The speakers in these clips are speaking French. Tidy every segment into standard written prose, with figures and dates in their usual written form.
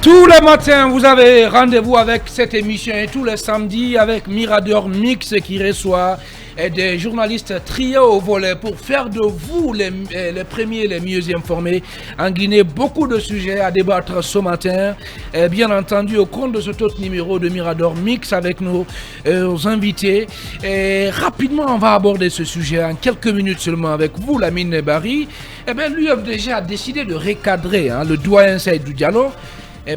Tous les matins, vous avez rendez-vous avec cette émission et tous les samedis avec Mirador Mix qui reçoit des journalistes triés au volet pour faire de vous les premiers, les mieux informés en Guinée. Beaucoup de sujets à débattre ce matin. Et bien entendu, au compte de ce autre numéro de Mirador Mix avec nos invités. Et rapidement, on va aborder ce sujet en quelques minutes seulement avec vous, Lamine Barry. Eh bien, l'UFDG a décidé de recadrer le doyen Seydou Diallo,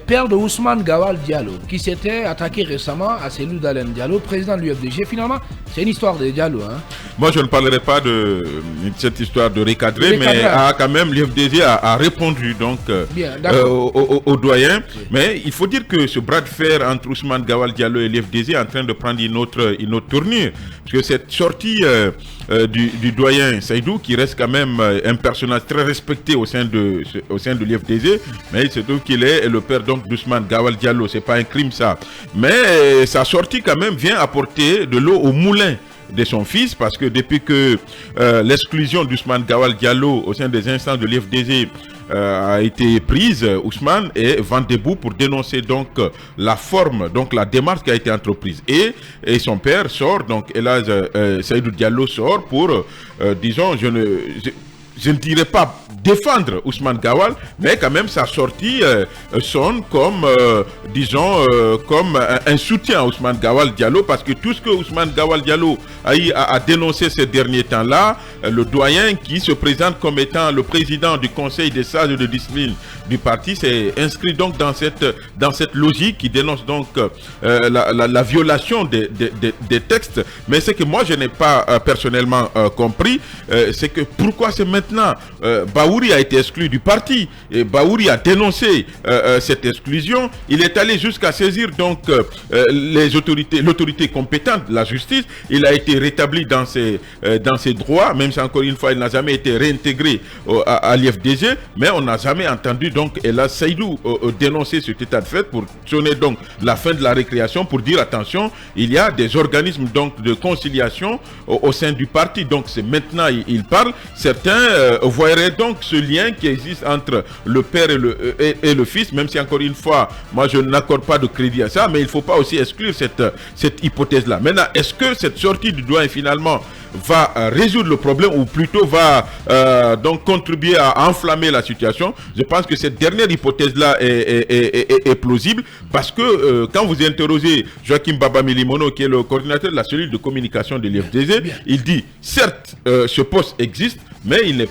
père de Ousmane Gawal Diallo, qui s'était attaqué récemment à Cellou Dalein Diallo, président de l'UFDG. Finalement, c'est une histoire de Diallo. Moi, je ne parlerai pas de cette histoire de recadrer, mais quand même, l'UFDG a répondu donc, au doyen. Oui. Mais il faut dire que ce bras de fer entre Ousmane Gawal Diallo et l'UFDG est en train de prendre une autre tournure. Parce que cette sortie du doyen Seydou, qui reste quand même un personnage très respecté au sein de l'UFDG, mais il se trouve qu'il est le père donc d'Ousmane Gawal Diallo. C'est pas un crime ça. Mais sa sortie quand même vient apporter de l'eau au moulin de son fils, parce que depuis que l'exclusion d'Ousmane Gawal Diallo au sein des instances de l'UFDG a été prise, Ousmane est vent debout pour dénoncer donc la forme, donc la démarche qui a été entreprise. Et son père sort, donc Elhadj Seydou Diallo sort pour, disons, je ne dirais pas défendre Ousmane Gawal, mais quand même sa sortie sonne comme, comme un soutien à Ousmane Gawal Diallo, parce que tout ce que Ousmane Gawal Diallo a dénoncé ces derniers temps-là, le doyen qui se présente comme étant le président du conseil des sages de discipline du parti s'est inscrit donc dans cette logique qui dénonce donc la violation des textes. Mais ce que moi je n'ai pas personnellement compris, c'est que pourquoi c'est maintenant Bahouri a été exclu du parti, et Bahouri a dénoncé cette exclusion. Il est allé jusqu'à saisir donc l'autorité compétente, la justice. Il a été rétabli dans ses droits, même si encore une fois il n'a jamais été réintégré à l'IFDG, mais on n'a jamais entendu donc Elhadj Seydou dénoncer cet état de fait pour sonner donc la fin de la récréation, pour dire attention, il y a des organismes donc de conciliation au sein du parti. Donc c'est maintenant il parle. Certains voiraient donc ce lien qui existe entre le père et le fils, même si encore une fois, moi je n'accorde pas de crédit à ça, mais il ne faut pas aussi exclure cette hypothèse-là. Maintenant, est-ce que cette sortie du doyen finalement va résoudre le problème, ou plutôt va donc contribuer à enflammer la situation? Je pense que cette dernière hypothèse-là est plausible, parce que quand vous interrogez Joachim Baba Milimono, qui est le coordinateur de la cellule de communication de l'IFDG, il dit certes ce poste existe, mais il n'est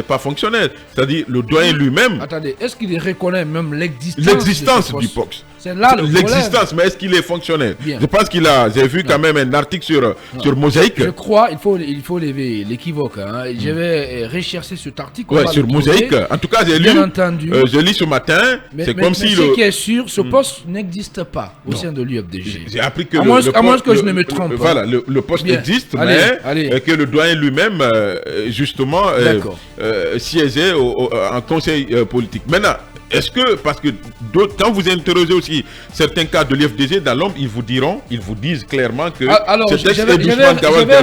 pas fonctionnel. C'est-à-dire le doyen lui-même. Attendez, est-ce qu'il reconnaît même l'existence du poste? C'est là l'existence, mais est-ce qu'il est fonctionnel? Bien. Je pense j'ai vu quand même un article sur Mosaïque. Je crois, il faut lever l'équivoque. Je vais rechercher cet article. Ouais, sur Mosaïque. En tout cas, j'ai lu. Bien entendu. Je lis ce matin. C'est comme si ce qui est sûr, ce poste n'existe pas au sein de l'UFDG. J'ai appris que à moins que je ne me trompe. Voilà, le poste existe, mais que le doyen lui-même, justement, siégeait en conseil politique. Maintenant, est-ce que, parce que quand vous interrogez aussi certains cas de l'UFDG dans l'ombre, ils vous disent clairement que je vais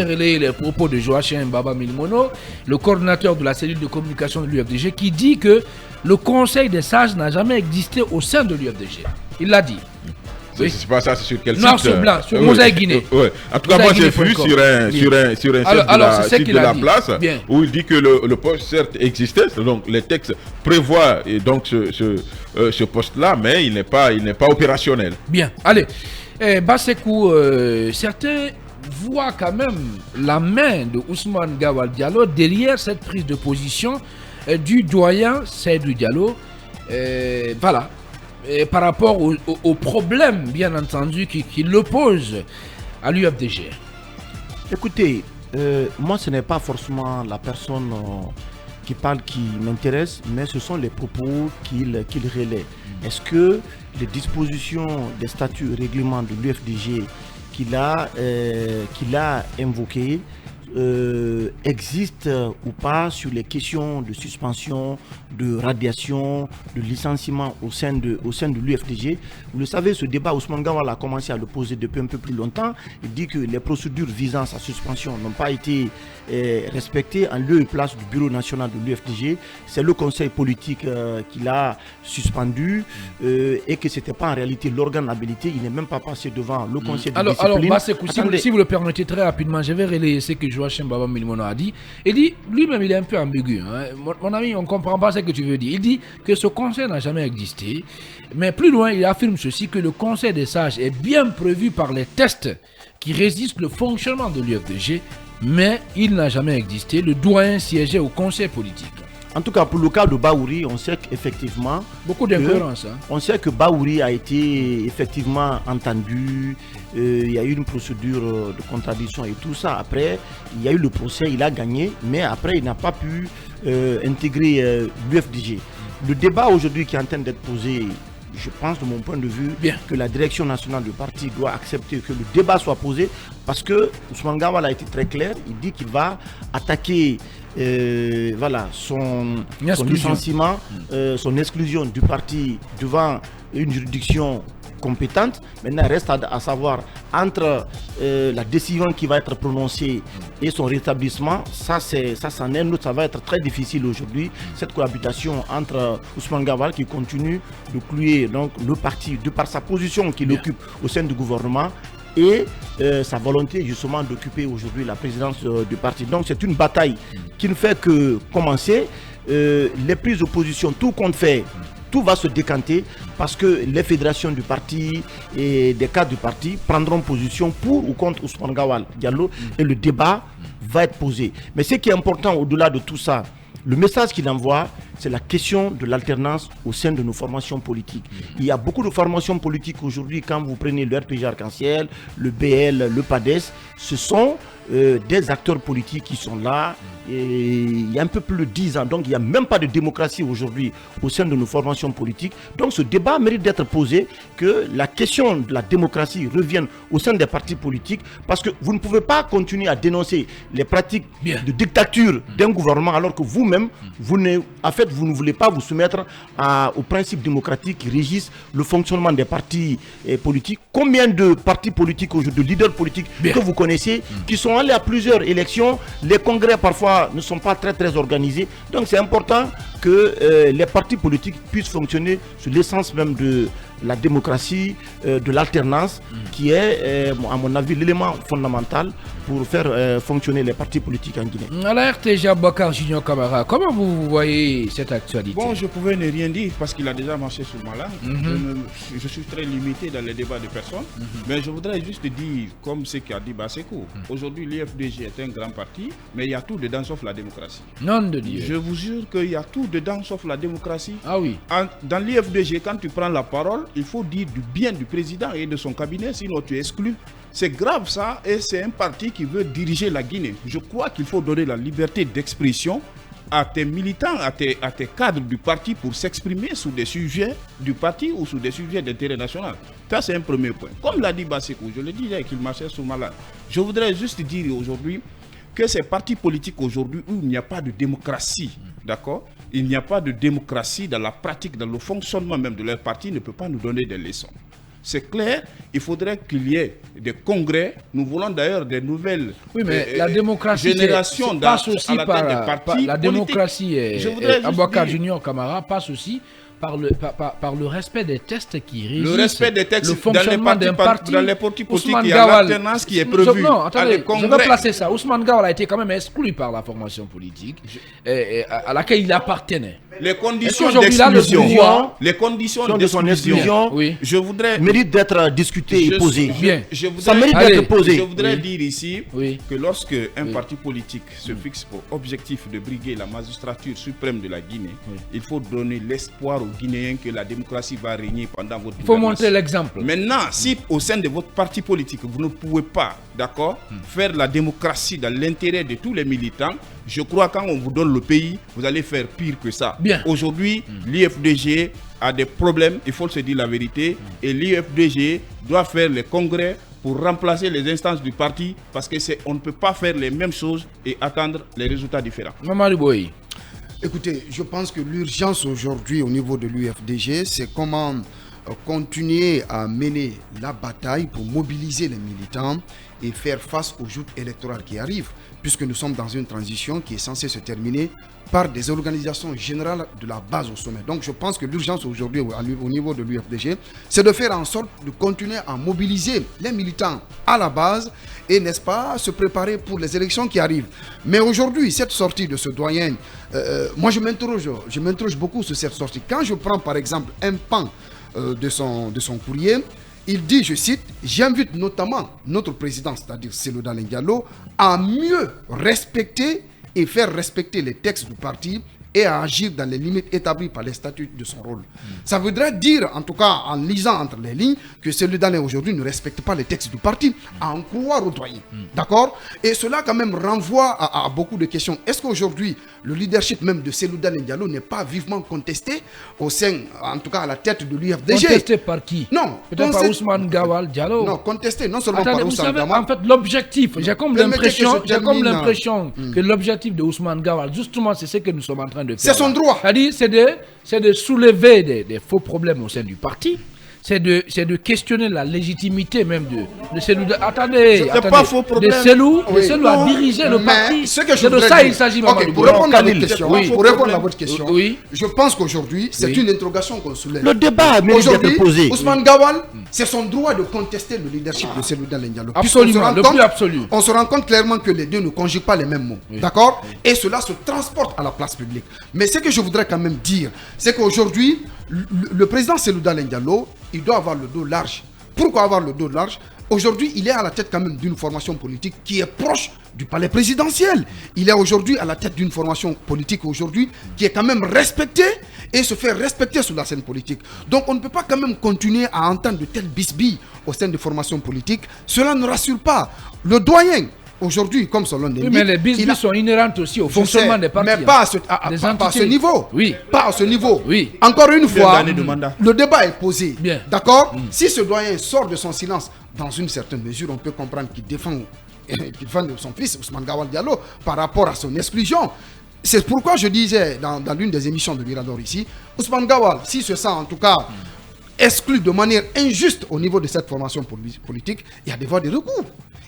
relayer les propos de Joachim Baba Milimono, le coordinateur de la cellule de communication de l'UFDG, qui dit que le conseil des sages n'a jamais existé au sein de l'UFDG. Il l'a dit. Oui. C'est pas ça, c'est sur quel site? Non, sur blanc, sur Mosaïque Guinée. En tout cas, moi j'ai vu sur un site de la place où il dit que le poste certes existait, donc les textes prévoient donc ce poste-là, mais il n'est pas opérationnel. Bien, allez. Bassekou, certains voient quand même la main de Ousmane Gawal Diallo derrière cette prise de position du doyen Seydou Diallo. Voilà. Et par rapport au problème, bien entendu, qui l'oppose à l'UFDG. Écoutez, moi ce n'est pas forcément la personne qui parle qui m'intéresse, mais ce sont les propos qu'il relaie. Est-ce que les dispositions des statuts et règlements de l'UFDG qu'il a invoquées existe ou pas sur les questions de suspension, de radiation, de licenciement au sein de l'UFDG. Vous le savez, ce débat, Ousmane Gawal a commencé à le poser depuis un peu plus longtemps. Il dit que les procédures visant sa suspension n'ont pas été respectées en lieu et place du bureau national de l'UFDG. C'est le conseil politique qui l'a suspendu et que ce n'était pas en réalité l'organe habilité. Il n'est même pas passé devant le conseil de discipline. Alors, si vous le permettez très rapidement, je vais relayer ce que Joachim Baba Milimono a dit. Il dit, lui-même il est un peu ambigu. Hein. Mon ami, on ne comprend pas ce que tu veux dire. Il dit que ce conseil n'a jamais existé. Mais plus loin, il affirme ceci, que le conseil des sages est bien prévu par les tests qui résistent le fonctionnement de l'UFDG, mais il n'a jamais existé. Le doyen siégeait au conseil politique. En tout cas, pour le cas de Bahouri, on sait qu'effectivement... Beaucoup d'incohérences. On sait que Bahouri a été effectivement entendu. Il y a eu une procédure de contradiction et tout ça. Après, il y a eu le procès, il a gagné. Mais après, il n'a pas pu intégrer l'UFDG. Le débat aujourd'hui qui est en train d'être posé... Je pense, de mon point de vue, que la direction nationale du parti doit accepter que le débat soit posé parce que Ousmane Gawal a été très clair. Il dit qu'il va attaquer son licenciement, son exclusion du parti devant une juridiction compétente. Maintenant, il reste à savoir entre la décision qui va être prononcée et son rétablissement. Ça c'en est un autre. Ça va être très difficile aujourd'hui. Cette cohabitation entre Ousmane Gawal qui continue de clouer donc le parti de par sa position qu'il occupe au sein du gouvernement et sa volonté justement d'occuper aujourd'hui la présidence du parti. Donc c'est une bataille qui ne fait que commencer. Les prises de position, tout compte fait, tout va se décanter parce que les fédérations du parti et des cadres du parti prendront position pour ou contre Ousmane Gawal Diallo et le débat va être posé. Mais ce qui est important au-delà de tout ça, le message qu'il envoie, c'est la question de l'alternance au sein de nos formations politiques. Il y a beaucoup de formations politiques aujourd'hui, quand vous prenez le RPG Arc-en-Ciel, le BL, le PADES, ce sont des acteurs politiques qui sont là. Et il y a un peu plus de 10 ans, donc il n'y a même pas de démocratie aujourd'hui au sein de nos formations politiques. Donc ce débat mérite d'être posé, que la question de la démocratie revienne au sein des partis politiques, parce que vous ne pouvez pas continuer à dénoncer les pratiques de dictature d'un gouvernement alors que vous-même, vous ne voulez pas vous soumettre aux principes démocratiques qui régissent le fonctionnement des partis politiques. Combien de partis politiques aujourd'hui, de leaders politiques que vous connaissez, qui sont allés à plusieurs élections, les congrès parfois ne sont pas très organisés. Donc c'est important que les partis politiques puissent fonctionner sur l'essence même de la démocratie, de l'alternance, qui est, à mon avis, l'élément fondamental pour faire fonctionner les partis politiques en Guinée. À la RTG, Aboubakar Junior Camara, comment vous voyez cette actualité? Bon, je pouvais ne rien dire parce qu'il a déjà marché sur ma langue. Je suis très limité dans les débats de personnes, mais je voudrais juste dire, comme ce qu'a dit Basekou, aujourd'hui l'IFDG est un grand parti, mais il y a tout dedans sauf la démocratie. Non de Dieu. Je vous jure qu'il y a tout dedans sauf la démocratie. Ah oui. Dans l'IFDG, quand tu prends la parole, il faut dire du bien du président et de son cabinet, sinon tu es exclu. C'est grave ça, et c'est un parti qui veut diriger la Guinée. Je crois qu'il faut donner la liberté d'expression à tes militants, à tes cadres du parti pour s'exprimer sur des sujets du parti ou sur des sujets d'intérêt national. Ça, c'est un premier point. Comme l'a dit Basekou, je le disais qu'il marchait sur ma langue. Je voudrais juste dire aujourd'hui que ces partis politiques aujourd'hui où il n'y a pas de démocratie, d'accord? Il n'y a pas de démocratie dans la pratique, dans le fonctionnement même de leur parti, ne peut pas nous donner des leçons. C'est clair, il faudrait qu'il y ait des congrès. Nous voulons d'ailleurs des nouvelles la démocratie générations passe aussi à la tête des partis la démocratie Aboubakar Junior Camara passe aussi par le respect des textes qui régissent le respect des textes le fonctionnement d'un parti. Dans les partis politiques, il y a l'alternance qui est prévue. Non, attendez, je vais placer ça. Ousmane Gawal a été quand même exclu par la formation politique à laquelle il appartenait. Les conditions d'exclusion, les conditions de son exclusion, je voudrais mérite d'être discuté et posé. Ça mérite d'être posé. Je voudrais dire ici que lorsque un parti politique se fixe pour objectif de briguer la magistrature suprême de la Guinée, il faut donner l'espoir aux Guinéens que la démocratie va régner pendant votre Il faut montrer l'exemple. Maintenant, si au sein de votre parti politique, vous ne pouvez pas, d'accord, faire la démocratie dans l'intérêt de tous les militants, je crois que quand on vous donne le pays, vous allez faire pire que ça. Aujourd'hui, l'IFDG a des problèmes, il faut se dire la vérité, et l'IFDG doit faire les congrès pour remplacer les instances du parti, parce qu'on ne peut pas faire les mêmes choses et attendre les résultats différents. Mamadou Boye. Écoutez, je pense que l'urgence aujourd'hui au niveau de l'UFDG, c'est comment continuer à mener la bataille pour mobiliser les militants et faire face aux joutes électorales qui arrivent, puisque nous sommes dans une transition qui est censée se terminer par des organisations générales de la base au sommet. Donc je pense que l'urgence aujourd'hui au niveau de l'UFDG, c'est de faire en sorte de continuer à mobiliser les militants à la base et, n'est-ce pas, se préparer pour les élections qui arrivent. Mais aujourd'hui, cette sortie de ce doyen, moi je m'interroge beaucoup sur cette sortie. Quand je prends par exemple un pan de son courrier, il dit, je cite, « J'invite notamment notre président, c'est-à-dire Cellou Dalein Diallo, à mieux respecter et faire respecter les textes du parti et à agir dans les limites établies par les statuts de son rôle. » Ça voudrait dire, en tout cas en lisant entre les lignes, que Cellou Dalein aujourd'hui ne respecte pas les textes du parti, à en croire au doyen. D'accord? Et cela quand même renvoie à beaucoup de questions. Est-ce qu'aujourd'hui, le leadership même de Cellou Dalein Diallo n'est pas vivement contesté au sein, en tout cas à la tête de l'UFDG? Contesté par qui? Non. Peut-être par Ousmane Gawal Diallo. Non, contesté non seulement par Ousmane Gawal. En fait, l'objectif, j'ai comme l'impression que l'objectif de Ousmane Gawal, justement, c'est ce que nous sommes en train de faire. C'est son droit. C'est-à-dire, c'est de soulever des faux problèmes au sein du parti. C'est de questionner la légitimité même de Cellou. Attendez, pas faux problème. De Cellou a dirigé le parti. C'est de ça il s'agit, Mamadou. Pour répondre à votre question, oui. Je pense qu'aujourd'hui, c'est une interrogation qu'on soulève. Le débat mérite d'être posé. Ousmane Gawal, c'est son droit de contester le leadership de Cellou Dalein Diallo. Absolument, le plus absolu. On se rend compte clairement que les deux ne conjuguent pas les mêmes mots. Oui. D'accord? Et cela se transporte à la place publique. Mais ce que je voudrais quand même dire, c'est qu'aujourd'hui, le président Cellou Dalein Diallo, il doit avoir le dos large. Pourquoi avoir le dos large? Aujourd'hui, il est à la tête quand même d'une formation politique qui est proche du palais présidentiel. Il est aujourd'hui à la tête d'une formation politique aujourd'hui qui est quand même respectée et se fait respecter sur la scène politique. Donc on ne peut pas quand même continuer à entendre de telles bisbilles au sein des formations politiques. Cela ne rassure pas. Le doyen, aujourd'hui, comme son nom l'indique... mais les bisbilles sont inhérentes aussi au fonctionnement des partis. Mais pas à ce niveau. Oui. Pas à ce niveau. Oui. Encore une fois, le débat est posé. Bien. D'accord? Si ce doyen sort de son silence, dans une certaine mesure, on peut comprendre qu'il défend son fils, Ousmane Gawal Diallo, par rapport à son exclusion. C'est pourquoi je disais dans l'une des émissions de Mirador ici, Ousmane Gawal, s'il se sent en tout cas exclu de manière injuste au niveau de cette formation politique, il y a des voies de recours.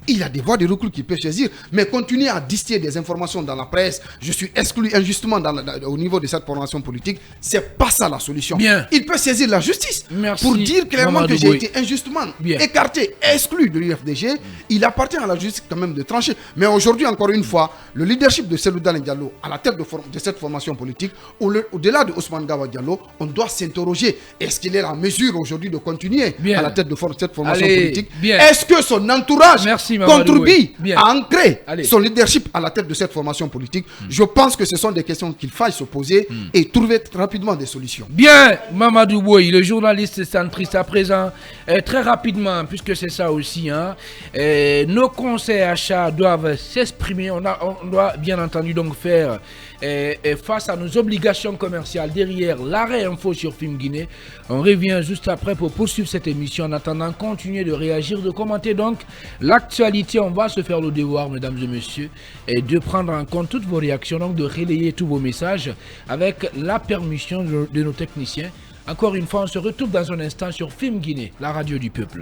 Il y a des voies de recours qu'il peut saisir, mais continuer à distiller des informations dans la presse, je suis exclu injustement au niveau de cette formation politique, c'est pas ça la solution. Bien. Il peut saisir la justice. Merci, pour dire clairement Mamadou que j'ai Boye. été injustement écarté, exclu de l'UFDG. Il appartient à la justice quand même de trancher. Mais aujourd'hui, encore une fois, le leadership de Cellou Dalein Diallo à la tête de cette formation politique, au-delà de Ousmane Gawal Diallo, on doit s'interroger, est-ce qu'il est en mesure aujourd'hui de continuer à la tête de cette formation politique? Est-ce que son entourage contribue à ancrer son leadership à la tête de cette formation politique? Je pense que ce sont des questions qu'il faille se poser et trouver rapidement des solutions. Bien, Mamadou Boye, le journaliste centriste à présent, très rapidement, puisque c'est ça aussi, hein, nos conseils achats doivent s'exprimer. On doit bien entendu donc faire face à nos obligations commerciales derrière l'arrêt info sur Film Guinée. On revient juste après pour poursuivre cette émission. En attendant, continuez de réagir, de commenter donc l'actualité. On va se faire le devoir, mesdames et messieurs, et de prendre en compte toutes vos réactions, donc de relayer tous vos messages avec la permission de nos techniciens. Encore une fois, on se retrouve dans un instant sur Film Guinée, la radio du peuple.